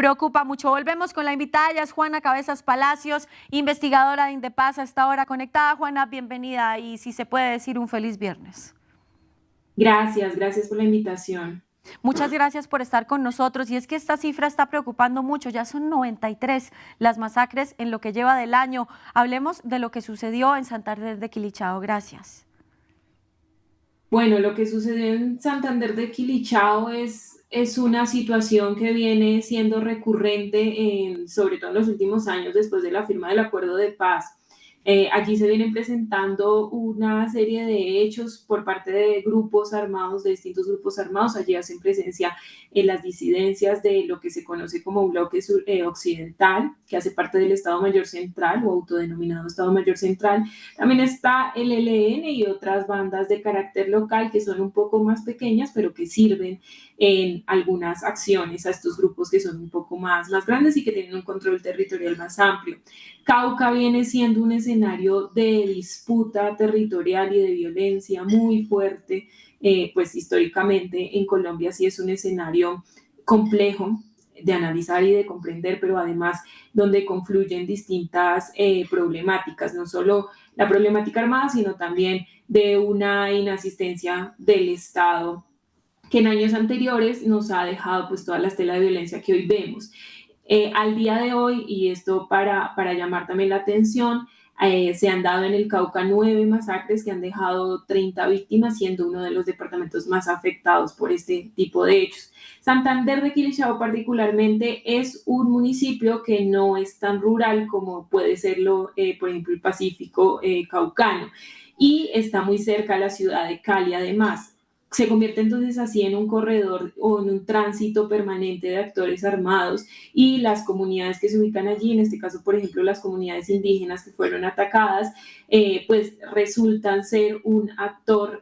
preocupa mucho. Volvemos con la invitada, ella es Juana Cabezas Palacios, investigadora de Indepaz, a esta hora conectada. Juana, bienvenida y si se puede decir un feliz viernes. Gracias por la invitación. Muchas gracias por estar con nosotros y es que esta cifra está preocupando mucho, ya son 93 las masacres en lo que lleva del año. Hablemos de lo que sucedió en Santander de Quilichao, gracias. Bueno, lo que sucedió en Santander de Quilichao es una situación que viene siendo recurrente, sobre todo en los últimos años después de la firma del acuerdo de paz. Allí se vienen presentando una serie de hechos por parte de grupos armados, de distintos grupos armados. Allí hacen presencia en las disidencias de lo que se conoce como occidental, que hace parte del Estado Mayor Central o autodenominado Estado Mayor Central. También está el ELN y otras bandas de carácter local que son un poco más pequeñas, pero que sirven en algunas acciones a estos grupos que son un poco más grandes y que tienen un control territorial más amplio. Cauca viene siendo un escenario de disputa territorial y de violencia muy fuerte, pues históricamente en Colombia sí es un escenario complejo de analizar y de comprender, pero además donde confluyen distintas problemáticas, no solo la problemática armada, sino también de una inasistencia del Estado que en años anteriores nos ha dejado pues toda la estela de violencia que hoy vemos. Al día de hoy, y esto para llamar también la atención, se han dado en el Cauca 9 masacres que han dejado 30 víctimas, siendo uno de los departamentos más afectados por este tipo de hechos. Santander de Quilichao particularmente es un municipio que no es tan rural como puede serlo, por ejemplo, el Pacífico caucano, y está muy cerca a la ciudad de Cali además. Se convierte entonces así en un corredor o en un tránsito permanente de actores armados y las comunidades que se ubican allí, en este caso, por ejemplo, las comunidades indígenas que fueron atacadas, pues resultan ser un actor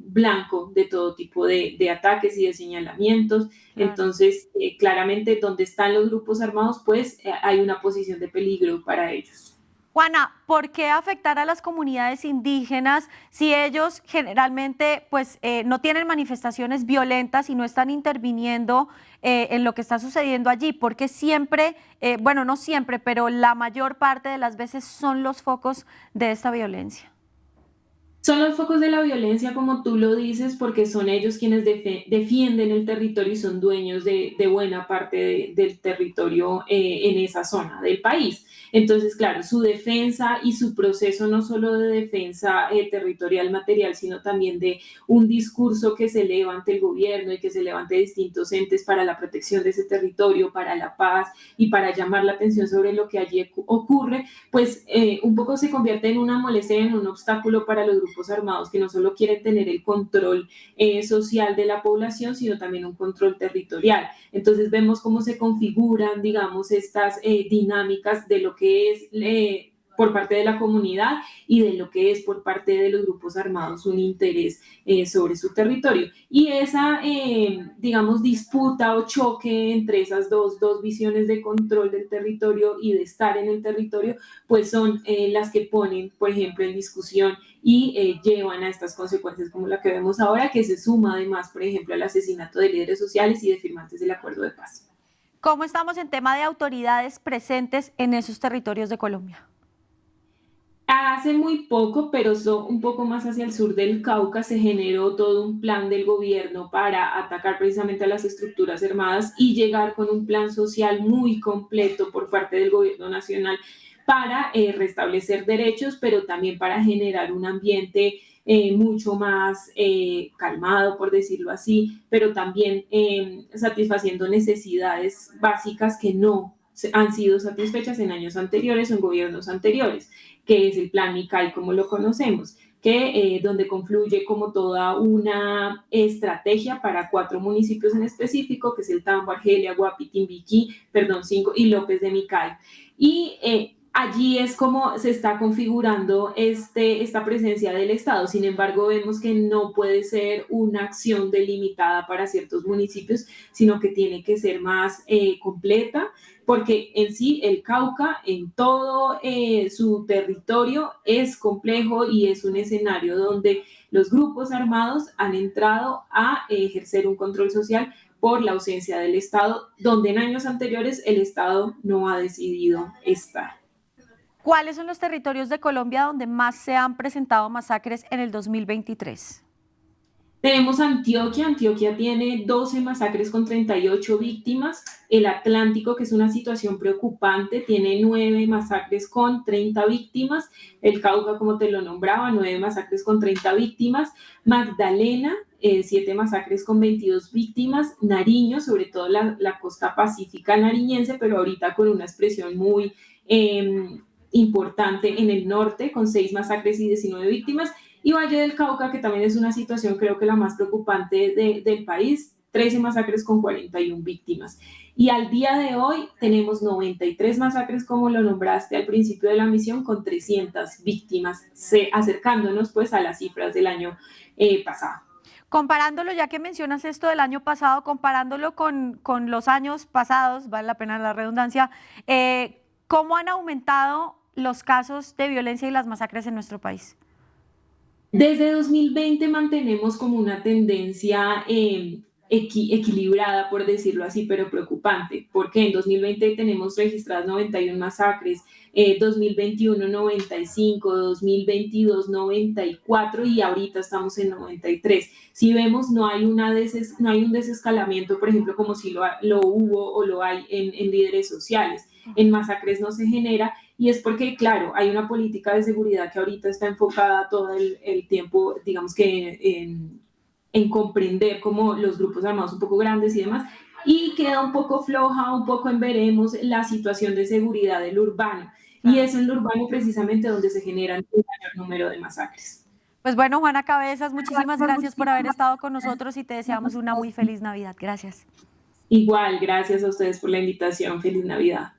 blanco de todo tipo de ataques y de señalamientos. Claro. Entonces, claramente, donde están los grupos armados, pues hay una posición de peligro para ellos. Juana, ¿por qué afectar a las comunidades indígenas si ellos generalmente pues, no tienen manifestaciones violentas y no están interviniendo en lo que está sucediendo allí? Porque siempre, bueno, no siempre, pero la mayor parte de las veces son los focos de esta violencia. Son los focos de la violencia, como tú lo dices, porque son ellos quienes defienden el territorio y son dueños de buena parte del territorio en esa zona del país. Entonces, claro, su defensa y su proceso no solo de defensa territorial material, sino también de un discurso que se eleva ante el gobierno y que se eleva ante distintos entes para la protección de ese territorio, para la paz y para llamar la atención sobre lo que allí ocurre, pues un poco se convierte en una molestia, en un obstáculo para los grupos armados que no solo quieren tener el control social de la población, sino también un control territorial. Entonces vemos cómo se configuran, digamos, estas dinámicas de lo que es por parte de la comunidad y de lo que es por parte de los grupos armados un interés sobre su territorio. Y esa, digamos, disputa o choque entre esas dos visiones de control del territorio y de estar en el territorio, pues son las que ponen, por ejemplo, en discusión y llevan a estas consecuencias como la que vemos ahora, que se suma además, por ejemplo, al asesinato de líderes sociales y de firmantes del acuerdo de paz. ¿Cómo estamos en tema de autoridades presentes en esos territorios de Colombia? Hace muy poco, pero un poco más hacia el sur del Cauca, se generó todo un plan del gobierno para atacar precisamente a las estructuras armadas y llegar con un plan social muy completo por parte del gobierno nacional para restablecer derechos, pero también para generar un ambiente mucho más calmado, por decirlo así, pero también satisfaciendo necesidades básicas que no han sido satisfechas en años anteriores o en gobiernos anteriores, que es el plan MICAI como lo conocemos, que donde confluye como toda una estrategia para 4 municipios en específico, que es el Tambo, Argelia, Guapi, Timbiquí, perdón, 5 y López de Micay. Y allí es como se está configurando esta presencia del Estado. Sin embargo, vemos que no puede ser una acción delimitada para ciertos municipios, sino que tiene que ser más completa, porque en sí el Cauca en todo su territorio es complejo y es un escenario donde los grupos armados han entrado a ejercer un control social por la ausencia del Estado, donde en años anteriores el Estado no ha decidido estar. ¿Cuáles son los territorios de Colombia donde más se han presentado masacres en el 2023? Tenemos Antioquia. Antioquia tiene 12 masacres con 38 víctimas. El Atlántico, que es una situación preocupante, tiene 9 masacres con 30 víctimas. El Cauca, como te lo nombraba, 9 masacres con 30 víctimas. Magdalena, 7 masacres con 22 víctimas. Nariño, sobre todo la costa pacífica nariñense, pero ahorita con una expresión muy importante en el norte, con 6 masacres y 19 víctimas. Y Valle del Cauca, que también es una situación creo que la más preocupante del país, 13 masacres con 41 víctimas. Y al día de hoy tenemos 93 masacres, como lo nombraste al principio de la misión, con 300 víctimas, acercándonos pues a las cifras del año pasado. Comparándolo, ya que mencionas esto del año pasado, comparándolo con los años pasados, vale la pena la redundancia, ¿cómo han aumentado los casos de violencia y las masacres en nuestro país? Desde 2020 mantenemos como una tendencia equilibrada, por decirlo así, pero preocupante, porque en 2020 tenemos registradas 91 masacres, 2021 95, 2022 94 y ahorita estamos en 93. Si vemos, no hay un desescalamiento, por ejemplo, como si lo hubo o lo hay en líderes sociales. En masacres no se genera, y es porque, claro, hay una política de seguridad que ahorita está enfocada todo el tiempo, digamos que en comprender como los grupos armados un poco grandes y demás, y queda un poco floja, un poco en veremos la situación de seguridad del urbano. Y es en lo urbano precisamente donde se generan un mayor número de masacres. Pues bueno, Juana Cabezas, muchísimas gracias por haber estado con nosotros y te deseamos una muy feliz Navidad. Gracias. Igual, gracias a ustedes por la invitación. Feliz Navidad.